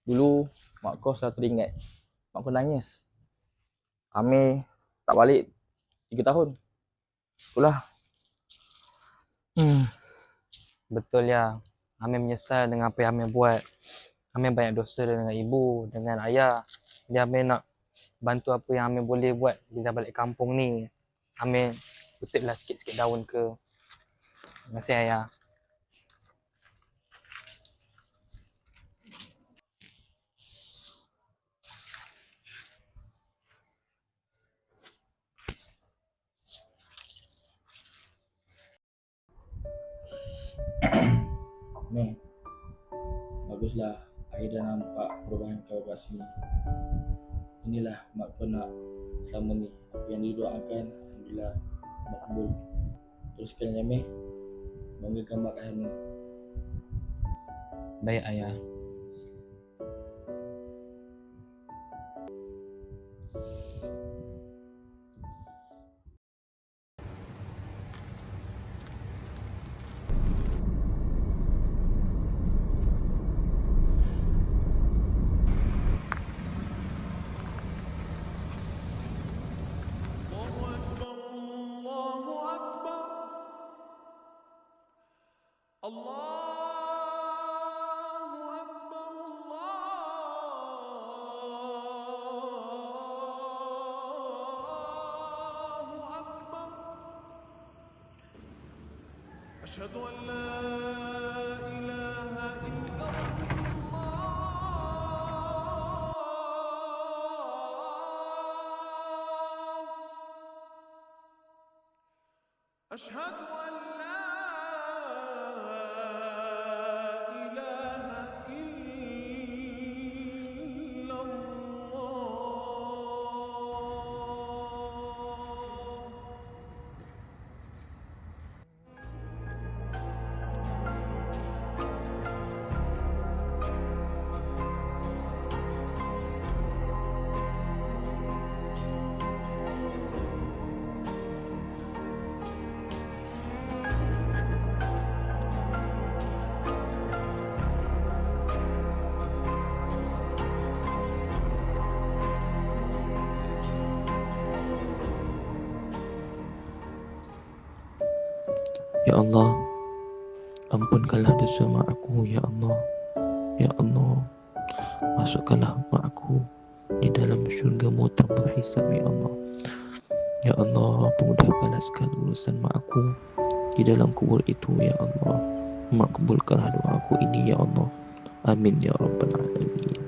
Dulu mak kau selalu teringat. Mak kau nangis. Amir tak balik 3 tahun. Itulah. Betul ya. Amir menyesal dengan apa yang Amir buat. Amir banyak dosa dengan ibu, dengan ayah. Jadi Amir nak bantu apa yang Amir boleh buat bila balik kampung ni. Amir kutiplah sikit-sikit daun ke. Terima kasih ayah. Amir, baguslah ayah dah nampak perubahan kau kat sini. Inilah mak kau nak selama ni. Apa yang didoakan, alhamdulillah makbul. Teruskan ya Amir. Banggakan mak kat sana. Baik ayah. أشهد أن لا إله إلا الله أشهد أن لا إله إلا الله Ya Allah, ampunkanlah dosa mak aku, Ya Allah. Ya Allah, masukkanlah mak aku di dalam syurga-Mu tanpa hisab, Ya Allah. Ya Allah, mudahkanlah segala urusan mak aku di dalam kubur itu, Ya Allah. Mak kabulkanlah doa aku ini, Ya Allah. Amin ya Rabbal Alamin.